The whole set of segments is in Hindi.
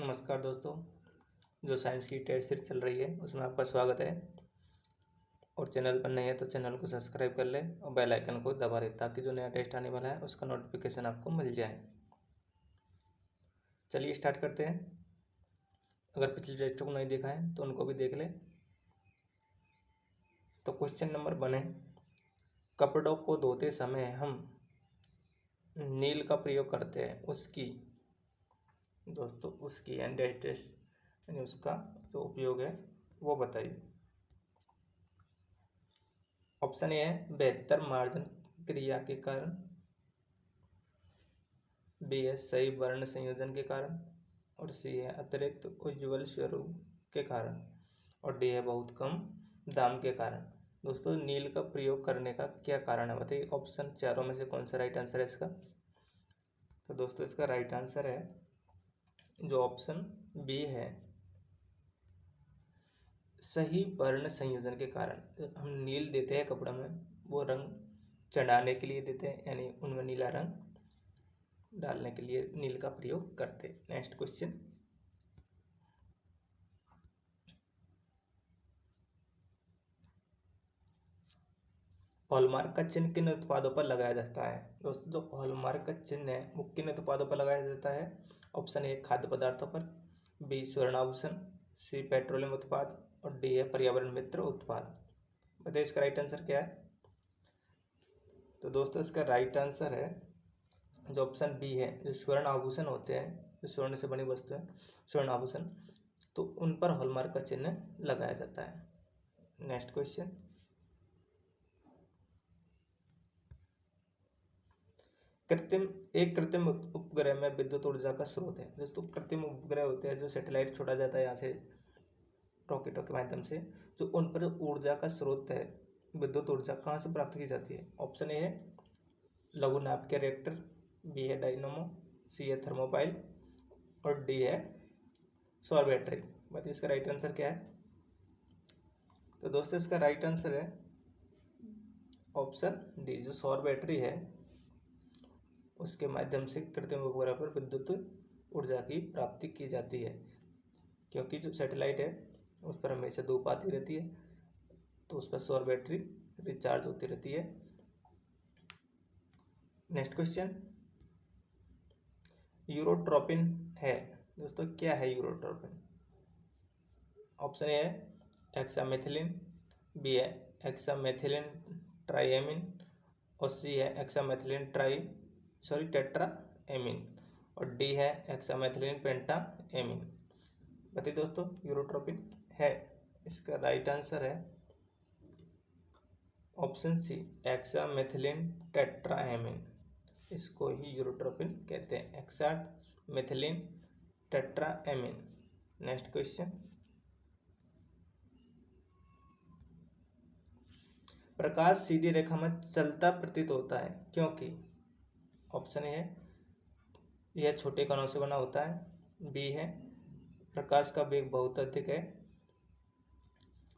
नमस्कार दोस्तों। जो साइंस की टेस्ट सीरीज चल रही है उसमें आपका स्वागत है। और चैनल पर नए हैं तो चैनल को सब्सक्राइब कर लें और बेल आइकन को दबा दें ताकि जो नया टेस्ट आने वाला है उसका नोटिफिकेशन आपको मिल जाए। चलिए स्टार्ट करते हैं। अगर पिछले टेस्टों को नहीं देखा है तो उनको भी देख लें। तो क्वेश्चन नंबर 1 है, कपड़ों को धोते समय हम नील का प्रयोग करते हैं, उसकी दोस्तों उसकी यानी उसका जो उपयोग है वो बताइए। ऑप्शन ए है बेहतर मार्जन क्रिया के कारण, बी है सही वर्ण संयोजन के कारण, और सी है अतिरिक्त उज्ज्वल स्वरूप के कारण, और डी है बहुत कम दाम के कारण। दोस्तों नील का प्रयोग करने का क्या कारण है बताइए। ऑप्शन चारों में से कौन सा राइट आंसर है इसका? तो दोस्तों इसका राइट आंसर है जो ऑप्शन बी है, सही वर्ण संयोजन के कारण। जो हम नील देते हैं कपड़ा में वो रंग चढ़ाने के लिए देते हैं, यानी उनमें नीला रंग डालने के लिए नील का प्रयोग करते हैं। नेक्स्ट क्वेश्चन, हॉलमार्क का चिन्ह किन उत्पादों पर लगाया जाता है? दोस्तों जो हॉलमार्क का चिन्ह है वो किन उत्पादों पर लगाया जाता है? ऑप्शन ए खाद्य पदार्थों पर, बी स्वर्णाभूषण, सी पेट्रोलियम उत्पाद, और डी है पर्यावरण मित्र उत्पाद। बताइए इसका राइट आंसर क्या है? तो दोस्तों इसका राइट आंसर है जो ऑप्शन बी है, जो स्वर्ण आभूषण होते हैं, जो स्वर्ण से बनी वस्तु है स्वर्ण आभूषण, तो उन पर हॉलमार्क का चिन्ह लगाया जाता है। नेक्स्ट क्वेश्चन, कृत्रिम उपग्रह में विद्युत ऊर्जा का स्रोत है। दोस्तों कृत्रिम उपग्रह होते हैं जो सैटेलाइट छोड़ा जाता है यहाँ से रॉकेटों के माध्यम से, जो उन पर ऊर्जा का स्रोत है, विद्युत ऊर्जा कहाँ से प्राप्त की जाती है? ऑप्शन ए है लघु नाभिकीय रिएक्टर, बी है डायनामो, सी है थर्मोपाइल, और डी है सौर बैटरी। बताइए इसका राइट आंसर क्या है? तो दोस्तों इसका राइट आंसर है ऑप्शन डी, जो सौर बैटरी है उसके माध्यम से कृत्रिम उपग्रह पर विद्युत ऊर्जा की प्राप्ति की जाती है, क्योंकि जो सैटेलाइट है उस पर हमेशा धूप आती रहती है तो उस पर सौर बैटरी रिचार्ज होती रहती है। नेक्स्ट क्वेश्चन, यूरोट्रोपिन है। दोस्तों क्या है यूरोट्रोपिन? ऑप्शन ए है एक्सामेथिलिन, बी है एक्सामेथिलिन ट्राइएमिन, और सी है एक्सामेथिलिन टेट्रा एमिन, और डी है एक्सामेथिलिन पेंटा एमिन। बताइए दोस्तों यूरोट्रोपिन है, इसका राइट आंसर है ऑप्शन सी एक्सामेथिलिन टेट्रा एमिन। इसको ही यूरोट्रोपिन कहते हैं, एक्सामेथिलिन टेट्रा एमिन। नेक्स्ट क्वेश्चन, प्रकाश सीधी रेखा में चलता प्रतीत होता है क्योंकि? ऑप्शन ए है यह छोटे कणों से बना होता है, बी है प्रकाश का वेग बहुत अधिक है,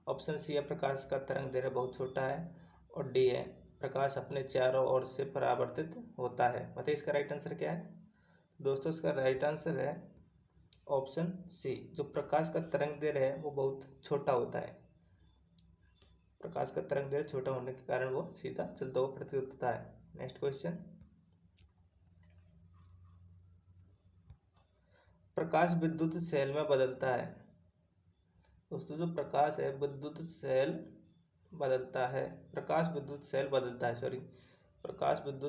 ऑप्शन सी है प्रकाश का तरंग दैर्ध्य बहुत छोटा है, और डी है प्रकाश अपने चारों ओर से परावर्तित होता है। बताइए इसका राइट आंसर क्या है? दोस्तों इसका राइट आंसर है ऑप्शन सी, जो प्रकाश का तरंग दैर्ध्य है वो बहुत छोटा होता है। प्रकाश का तरंग दैर्ध्य छोटा होने के कारण वो सीधा चलता हुआ प्रतीत होता है। नेक्स्ट क्वेश्चन, प्रकाश विद्युत सेल में बदलता है। दोस्तों जो प्रकाश है विद्युत सेल बदलता है, प्रकाश विद्युत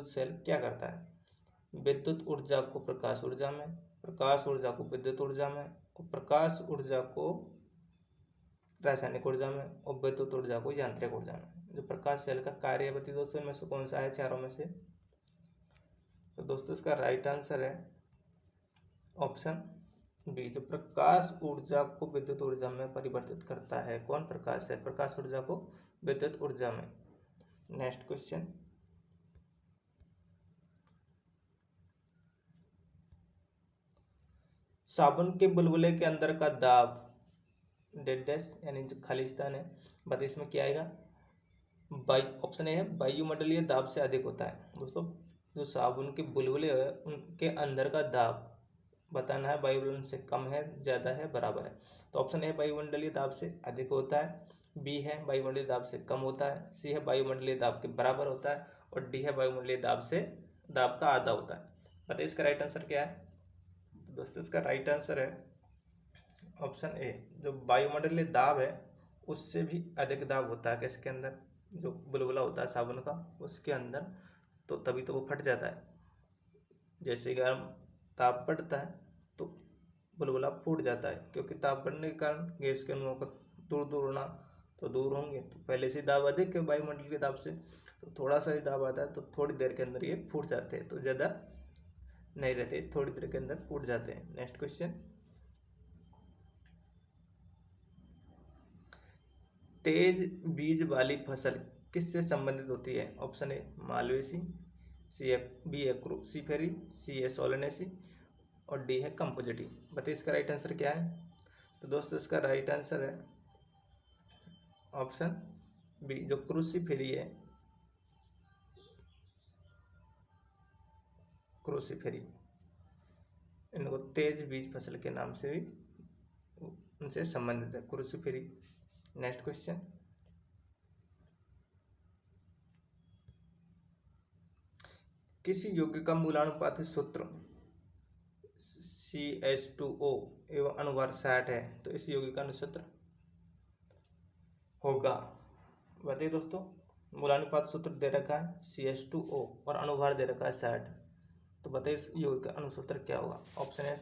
सेल क्या करता है? विद्युत ऊर्जा को प्रकाश ऊर्जा में, प्रकाश ऊर्जा को विद्युत ऊर्जा में, और प्रकाश ऊर्जा को रासायनिक ऊर्जा में, और विद्युत ऊर्जा को यांत्रिक ऊर्जा में। जो प्रकाश सेल का कार्य है बताइए दोस्तों इनमें से कौन सा है चारों में से? तो दोस्तों इसका राइट आंसर है ऑप्शन बी, जो प्रकाश ऊर्जा को विद्युत ऊर्जा में परिवर्तित करता है। कौन? प्रकाश है, प्रकाश ऊर्जा को विद्युत ऊर्जा में। नेक्स्ट क्वेश्चन, साबुन के बुलबुले के अंदर का दाब डेड डैश यानी जो खाली स्थान है, बताइए इसमें क्या आएगा? ऑप्शन ए है वायुमंडलीय दाब से अधिक होता है। दोस्तों जो साबुन के बुलबुले है उनके अंदर का दाब बताना है वायुमंडल से कम है, ज़्यादा है, बराबर है। तो ऑप्शन ए वायुमंडलीय दाब से अधिक होता है, बी है वायुमंडलीय दाब से कम होता है, सी है वायुमंडलीय दाब के बराबर होता है, और डी है वायुमंडलीय दाब का आधा होता है। बताइए इसका राइट आंसर क्या है। तो दोस्तों इसका राइट आंसर है ऑप्शन ए, जो वायुमंडलीय दाब है उससे भी अधिक दाब होता है किसके अंदर, जो बुलबुला होता है साबुन का उसके अंदर, तो तभी तो वो फट जाता है। जैसे गर्म ताप बढ़ता है तो बुलबुला फूट जाता है, क्योंकि ताप बढ़ने के कारण गैस के अणुओं का दूर दूर होना तो दूर होंगे, तो पहले से दाब अधिक है वायुमंडल के दाब से, तो थोड़ा सा ही दाब आता है तो थोड़ी देर के अंदर ये फूट जाते हैं, तो ज़्यादा नहीं रहते, थोड़ी देर के अंदर फूट जाते हैं। नेक्स्ट क्वेश्चन, तेज बीज वाली फसल किससे संबंधित होती है। ऑप्शन ए मालवेसी, बी है क्रूसीफेरी, सी है सोलेनेसी, और डी है कंपोजिटी। बताइए इसका राइट आंसर क्या है। तो दोस्तों इसका राइट आंसर है ऑप्शन बी, जो क्रूसीफेरी है, क्रूसीफेरी, इनको तेज बीज फसल के नाम से भी उनसे संबंधित है क्रूसीफेरी। नेक्स्ट क्वेश्चन, किसी यौगिक का मूलानुपाती सूत्र CH2O एवं अनुभार 60 है, तो इस यौगिक का अनुसूत्र होगा। बताइए दोस्तों, मूलानुपात सूत्र दे रखा है CH2O और अनुभार दे रखा है 60, तो बताइए इस यौगिक का अनुसूत्र क्या होगा। ऑप्शन है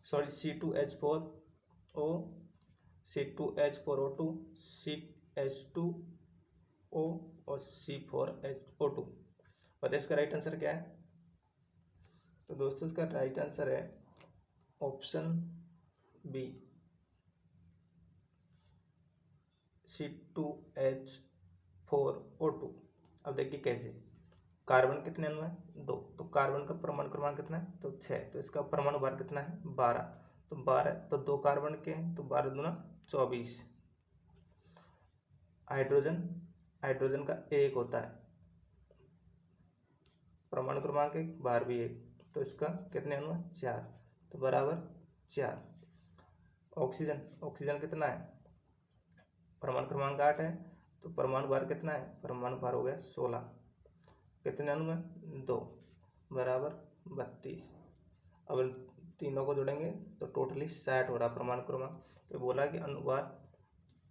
C2H4O, C2H4O2, CH2O और C4H2O। बताइए इसका राइट आंसर क्या है। तो दोस्तों इसका राइट आंसर है ऑप्शन बी, C2H4O2। अब देखिए कैसे, कार्बन कितने अणु है, 2, तो कार्बन का परमाणु क्रमांक कितना है, तो 6, तो इसका परमाणु भार कितना है, 12, तो 12, तो 2 कार्बन के हैं तो 12 दूना 24। हाइड्रोजन का 1 होता है, परमाणु क्रमांक 1, भार भी 1, तो इसका कितने अणु है, 4, तो बराबर 4। ऑक्सीजन कितना है, परमाणु क्रमांक 8 है, तो परमाणु भार कितना है, परमाणु भार हो गया 16, कितने अणु में, 2, बराबर 32। अब तीनों को जोड़ेंगे तो टोटली 60 हो रहा परमाणु क्रमांक, तो बोला कि अनुभार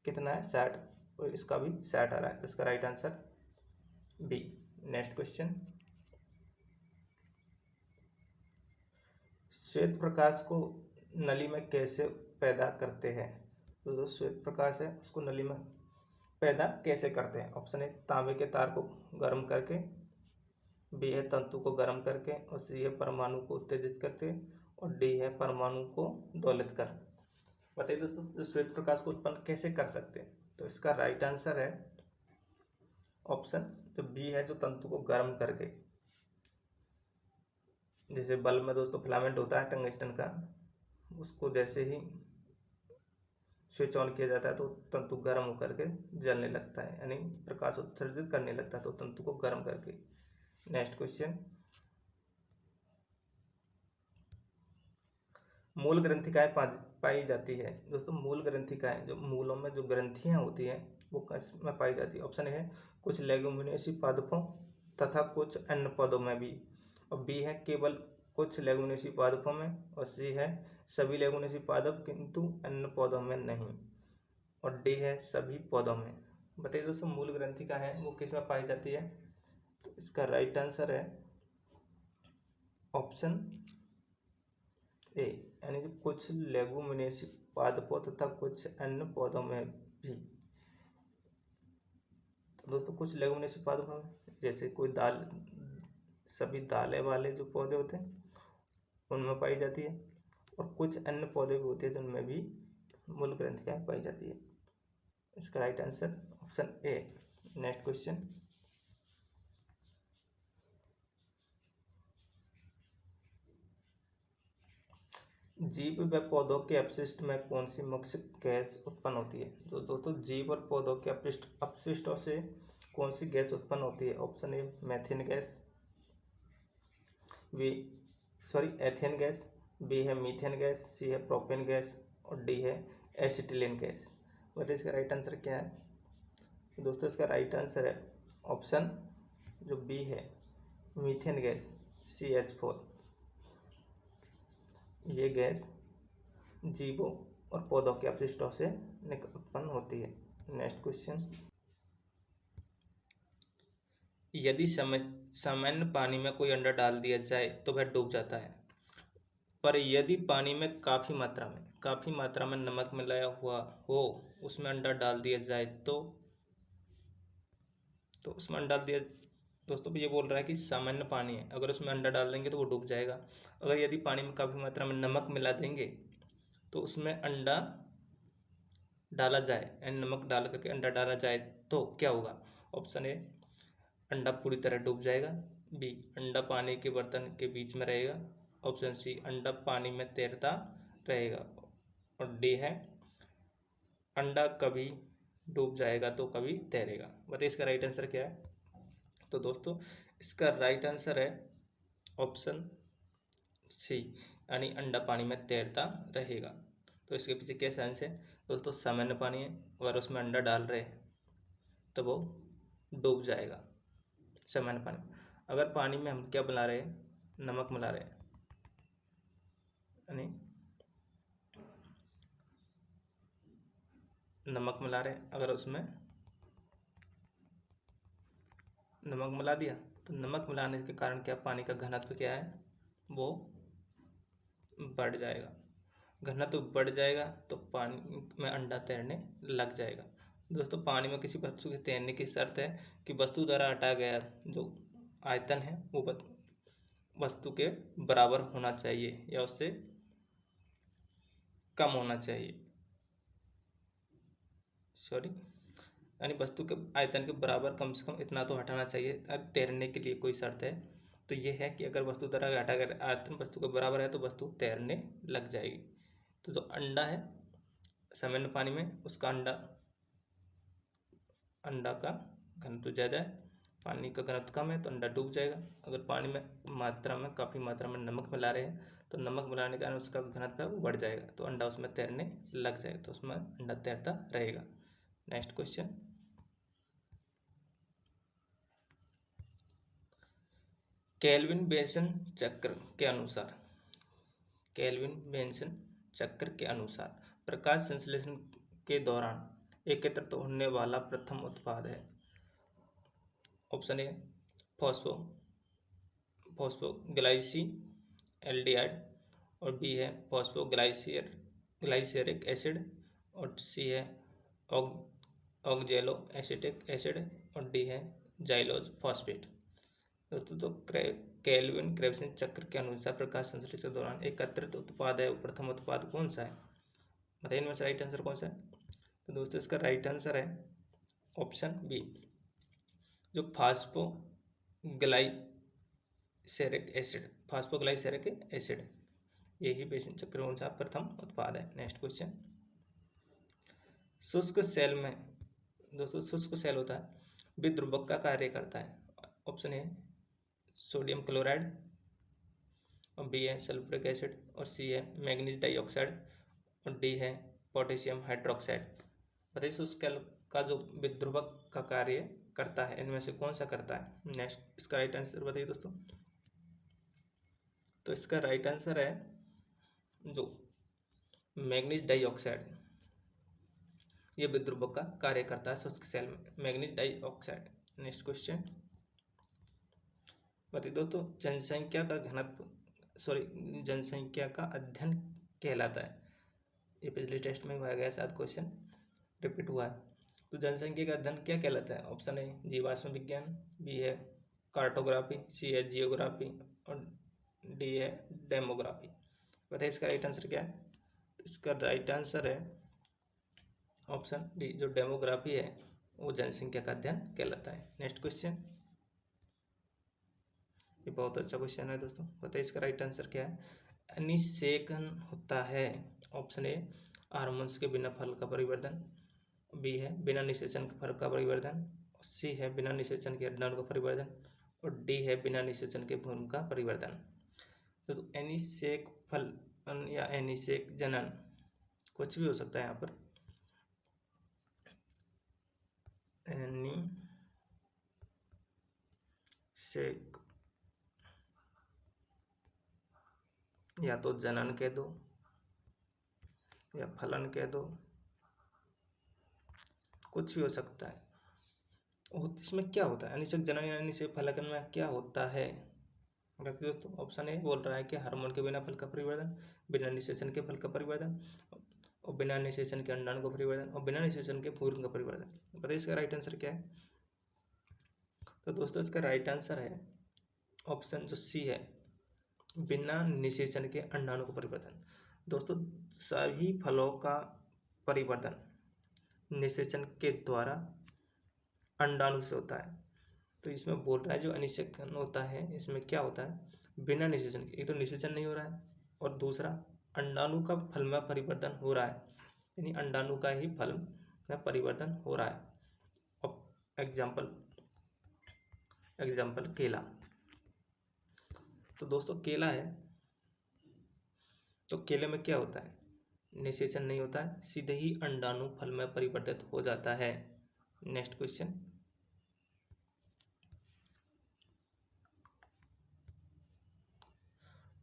कितना है, 60, और इसका भी 60 आ रहा है, तो इसका right answer B. Next question, श्वेत प्रकाश को नली में कैसे पैदा करते हैं। तो जो श्वेत प्रकाश है उसको नली में पैदा कैसे करते हैं। ऑप्शन ए तांबे के तार को गर्म करके, बी है तंतु को गर्म करके, और सी है परमाणु को उत्तेजित करके, और डी है परमाणु को दोलित कर। बताइए दोस्तों, जो श्वेत प्रकाश को उत्पन्न कैसे कर सकते हैं। तो इसका राइट आंसर है ऑप्शन जो बी है, जो तंतु को गर्म करके। जैसे बल्ब में दोस्तों फिलामेंट होता है टंगस्टन का, उसको जैसे ही स्विच ऑन किया जाता है तो तंतु गर्म होकर के जलने लगता है, यानी प्रकाश उत्सर्जित करने लगता है, तो तंतु को गर्म करके। नेक्स्ट क्वेश्चन, मूल ग्रंथिकाएं पाई जाती है। दोस्तों मूल ग्रंथिकाएं, जो मूलों में जो ग्रंथियां होती हैं वो किस में पाई जाती है। ऑप्शन है कुछ लेगुमिनेसी पादपों तथा कुछ अन्य पौधों में भी, और बी है केवल कुछ लेगुमिनेसी पादपों में, और सी है सभी लेगुमिनेसी पादप किंतु अन्य पौधों में नहीं, और डी है सभी पौधों में। बताइए दोस्तों मूल ग्रंथिका है वो किस में पाई जाती है। तो इसका राइट आंसर है ऑप्शन ए, यानी कि कुछ लेगुमिनेसी पादपों तथा कुछ अन्य पौधों में भी। तो दोस्तों कुछ लेगुमिनेसी पादपों में जैसे कोई दाल, सभी दालें वाले जो पौधे होते हैं उनमें पाई जाती है, और कुछ अन्य पौधे भी होते हैं जिनमें भी मूल ग्रंथिकाएं पाई जाती है। इसका right answer option A. Next question, जीव व पौधों के अपशिष्ट में कौन सी मुख्य गैस उत्पन्न होती है। तो दोस्तों जीव और पौधों के अपशिष्टों से कौन सी गैस उत्पन्न होती है। Option A methane gas, B sorry ethane gas, B है मीथेन गैस, सी है प्रोपेन गैस और डी है एसिटिलीन गैस। बताइए इसका राइट आंसर क्या है? दोस्तों इसका राइट आंसर है ऑप्शन जो बी है मीथेन गैस CH4। ये गैस जीवों और पौधों के अपशिष्टों से उत्पन्न होती है। नेक्स्ट क्वेश्चन, यदि सामान्य पानी में कोई अंडा डाल दिया जाए तो वह डूब जाता है, पर यदि पानी में काफ़ी मात्रा में नमक मिलाया हुआ हो, उसमें अंडा डाल दिया जाए तो उसमें अंडा डाल दिया। दोस्तों ये बोल रहा है कि सामान्य पानी है, अगर उसमें अंडा डाल देंगे तो वो डूब जाएगा। अगर यदि पानी में काफ़ी मात्रा में नमक मिला देंगे तो उसमें अंडा डाला जाए एंड नमक डाल करके अंडा डाला जाए तो क्या होगा? ऑप्शन ए अंडा पूरी तरह डूब जाएगा, बी अंडा पानी के बर्तन के बीच में रहेगा, ऑप्शन सी अंडा पानी में तैरता रहेगा और डी है अंडा कभी डूब जाएगा तो कभी तैरेगा। बताइए इसका राइट आंसर क्या है? तो दोस्तों इसका राइट आंसर है ऑप्शन सी, यानी अंडा पानी में तैरता रहेगा। तो इसके पीछे क्या साइंस है? दोस्तों सामान्य पानी है, अगर उसमें अंडा डाल रहे हैं तो वो डूब जाएगा सामान्य पानी। अगर पानी में हम क्या मिला रहे हैं? नमक मिला रहे हैं, यानी नमक मिला रहे हैं, अगर उसमें नमक मिला दिया तो नमक मिलाने के कारण क्या पानी का घनत्व क्या है? वो बढ़ जाएगा। घनत्व बढ़ जाएगा तो पानी में अंडा तैरने लग जाएगा। दोस्तों पानी में किसी वस्तु के तैरने की शर्त है कि वस्तु द्वारा हटाया गया जो आयतन है वो वस्तु के बराबर होना चाहिए या उससे कम होना चाहिए, सॉरी, यानी वस्तु के आयतन के बराबर कम से कम इतना तो हटाना चाहिए तैरने के लिए कोई शर्त है। तो ये है कि अगर वस्तु द्वारा हटा कर आयतन वस्तु के बराबर है तो वस्तु तैरने लग जाएगी। तो जो अंडा है सामान्य पानी में, उसका अंडा का घनत्व ज़्यादा है, पानी का घनत्व कम है तो अंडा डूब जाएगा। अगर पानी में काफ़ी मात्रा में नमक मिला रहे हैं तो नमक मिलाने के कारण उसका घनत्व है वो बढ़ जाएगा तो अंडा उसमें तैरने लग जाएगा, तो उसमें अंडा तैरता रहेगा। नेक्स्ट क्वेश्चन, केल्विन बेंसन चक्र के अनुसार प्रकाश संश्लेषण के दौरान एकत्रित होने वाला प्रथम उत्पाद है। ऑप्शन ए फॉस्फोग्लाइसी एल्डिहाइड और बी है फॉस्फोग्लाइसेरिक एसिड और सी है ऑक्जेलो एसिटिक एसिड और डी है जाइलोज फॉस्फेट। दोस्तों तो केल्विन क्रेब्सन चक्र के अनुसार प्रकाश संश्लेषण के दौरान एकत्रित उत्पाद है, प्रथम उत्पाद कौन सा है? बताइए इनमें से राइट आंसर कौन सा है? तो दोस्तों इसका राइट आंसर है ऑप्शन बी, जो फास्फोग्लाइसेरिक एसिड, यही बेसिन चक्र अनुसार प्रथम उत्पाद है। नेक्स्ट क्वेश्चन, शुष्क सेल में दोस्तों शुष्क सेल होता है विद्रुवक का कार्य करता है। ऑप्शन ए सोडियम क्लोराइड और बी है सल्फ्यूरिक एसिड और सी है मैग्नीज डाइऑक्साइड और डी है पोटेशियम हाइड्रोक्साइड। बताइए शुष्क सेल का जो विद्रुवक का कार्य करता है इनमें से कौन सा करता है? नेक्स्ट इसका राइट आंसर बताइए दोस्तों। तो इसका राइट आंसर है जो मैग्नीज डाइऑक्साइड, ये विद्रुवक का कार्य करता है शुष्क सेल में, मैग्नीज डाइऑक्साइड। नेक्स्ट क्वेश्चन, बताइए दोस्तों जनसंख्या का अध्ययन कहलाता है। ये पिछले टेस्ट में हुआ गया, शायद क्वेश्चन रिपीट हुआ है। तो जनसंख्या का अध्ययन क्या कहलाता है? ऑप्शन ए जीवाश्म विज्ञान, बी है कार्टोग्राफी, सी है जियोग्राफी और डी है डेमोग्राफी। बताइए इसका राइट आंसर क्या है? तो इसका राइट आंसर है ऑप्शन डी, जो डेमोग्राफी है वो जनसंख्या का अध्ययन कहलाता है। नेक्स्ट क्वेश्चन, ये बहुत अच्छा क्वेश्चन है दोस्तों। बताइए इसका राइट आंसर क्या है? निषेचन होता है। ऑप्शन ए हार्मोन्स के बिना फल का परिवर्धन, बी है बिना निषेचन के फल का परिवर्धन, सी है बिना निषेचन के अंडाणु का परिवर्धन और डी है बिना निषेचन के भ्रूण का परिवर्धन। तो अनिषेक फलन या अनिषेक जनन कुछ भी हो सकता है यहाँ पर। अनिषेक या तो जनन कह दो या फलन कह दो, कुछ भी हो सकता है। और इसमें क्या होता है अनिषेक जनन या अनिषेक फलन में क्या होता है? दोस्तों ऑप्शन ए बोल रहा है कि हार्मोन के बिना फल का परिवर्तन, बिना निषेचन के फल का परिवर्तन, और बिना निषेचन के अंडाणु का परिवर्तन, और बिना निषेचन के भ्रूण का परिवर्तन। बताइए इसका राइट आंसर क्या है? तो दोस्तों इसका राइट आंसर है ऑप्शन जो सी है, बिना निषेचन के अंडाणु का परिवर्तन। दोस्तों सभी फलों का परिवर्तन निषेचन के द्वारा अंडाणु से होता है। तो इसमें बोल रहा है जो अनिषेचन होता है इसमें क्या होता है, बिना निषेचन के। एक तो निषेचन नहीं हो रहा है और दूसरा अंडाणु का फल में परिवर्तन हो रहा है, यानी अंडाणु का ही फल में परिवर्तन हो रहा है। अब एग्जाम्पल केला। तो दोस्तों केला है, तो केले में क्या होता है, निषेचन नहीं होता है, सीधे ही अंडाणु फल में परिवर्तित हो जाता है। नेक्स्ट क्वेश्चन,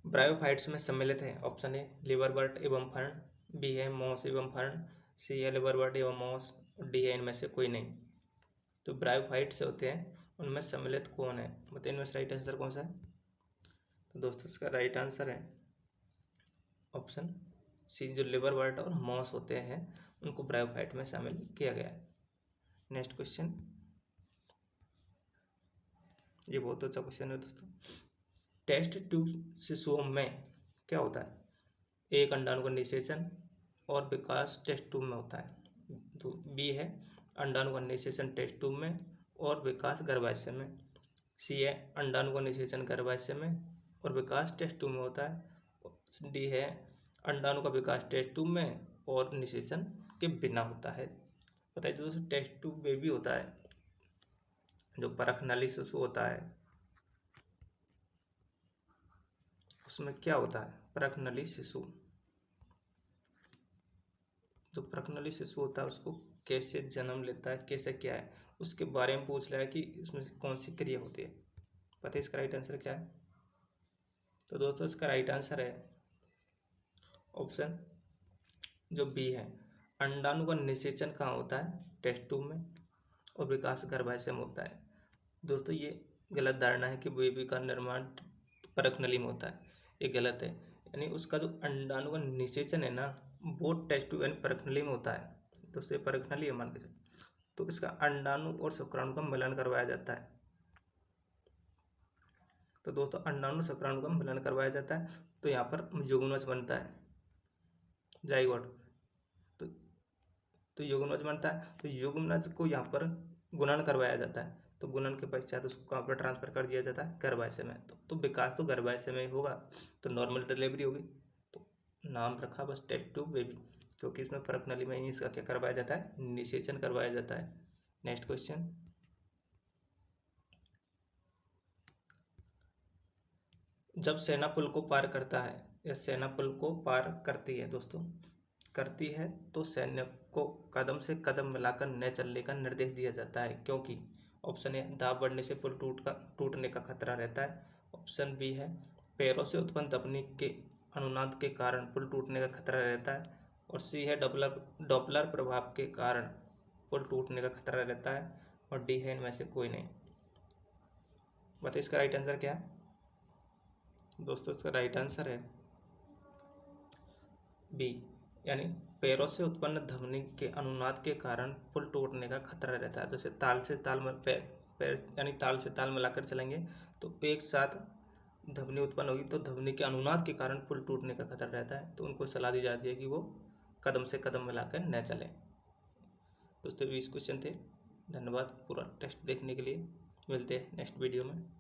ब्रायोफाइट्स में सम्मिलित है। ऑप्शन ए लिवरवर्ट एवं फर्ण, बी है मॉस एवं फर्ण, सी है लिवरवर्ट एवं मॉस, डी है इनमें से कोई नहीं। तो ब्रायोफाइट्स होते हैं उनमें सम्मिलित कौन है, बताइए इनमें से राइट आंसर कौन सा है? तो दोस्तों इसका राइट आंसर है ऑप्शन सी, जो लिवरवर्ट और मॉस होते हैं उनको ब्रायोफाइट में शामिल किया गया है। नेक्स्ट क्वेश्चन, ये बहुत अच्छा क्वेश्चन है दोस्तों। टेस्ट ट्यूब शिशुओं में क्या होता है, एक अंडाणु का निषेचन और विकास टेस्ट ट्यूब में होता है। तो बी है अंडाणु का निषेचन टेस्ट ट्यूब में और विकास गर्भाशय में, सी है अंडाणु का निषेचन गर्भाशय में और विकास टेस्ट ट्यूब में होता है, डी है अंडाणु का विकास टेस्ट ट्यूब में और निषेचन के बिना होता है। बताइए दोस्तों टेस्ट ट्यूब बेबी होता है, जो परखनली शिशु होता है उसमें क्या होता है, परखनली शिशु, जो परखनली शिशु होता है उसको कैसे जन्म लेता है, कैसे क्या है, उसके बारे में पूछ रहा है कि इसमें से कौन सी क्रिया होती है। पता है इसका राइट आंसर क्या है? तो दोस्तों इसका राइट आंसर है ऑप्शन जो बी है, अंडाणु का निषेचन कहाँ होता है, टेस्ट ट्यूब में, और विकास गर्भाशय में होता है। दोस्तों ये गलत धारणा है कि बेबी का निर्माण परखनली में होता है, ये गलत है। यानी उसका जो अंडाणु का निषेचन है ना वो टेस्ट ट्यूब यानी परखनली में होता है, तो उससे परखनली है मान के चलो। तो इसका अंडाणु और शुक्राणु का मिलन करवाया जाता है। तो दोस्तों अंडाणु शुक्राणु का मिलन करवाया जाता है, तो यहाँ पर युग्मनज बनता है, जाइगोट। तो युग्मनज बनता है, तो युग्मनज को यहाँ पर गुणन करवाया जाता है, तो गुणन के पश्चात उसको कहाँ पर ट्रांसफर कर दिया जाता है, गर्भाशय में। तो विकास तो गर्भाशय में होगा, तो नॉर्मल डिलीवरी होगी। तो नाम रखा बस टेस्ट ट्यूब बेबी, क्योंकि इसमें परखनली में ही इसका क्या करवाया जाता है, निषेचन करवाया जाता है। नेक्स्ट क्वेश्चन, जब सेना पुल को पार करता है या सेना पुल को पार करती है दोस्तों, करती है तो सैन्य को कदम से कदम मिलाकर न चलने का निर्देश दिया जाता है, क्योंकि ऑप्शन ए दाब बढ़ने से पुल टूटने का खतरा रहता है, ऑप्शन बी है पैरों से उत्पन्न ध्वनि के अनुनाद के कारण पुल टूटने का खतरा रहता है, और सी है डॉपलर प्रभाव के कारण पुल टूटने का खतरा रहता है, और डी है इनमें से कोई नहीं। बताइए इसका राइट आंसर क्या है? दोस्तों इसका राइट आंसर है बी, यानी पैरों से उत्पन्न ध्वनि के अनुनाद के कारण पुल टूटने का खतरा रहता है। जैसे ताल से ताल में पैर यानी ताल से ताल मिलाकर चलेंगे तो एक साथ ध्वनि उत्पन्न होगी, तो ध्वनि के अनुनाद के कारण पुल टूटने का खतरा रहता है, तो उनको सलाह दी जाती है कि वो कदम से कदम मिलाकर न चलें। दोस्तों 20 क्वेश्चन थे। धन्यवाद पूरा टेस्ट देखने के लिए, मिलते हैं नेक्स्ट वीडियो में।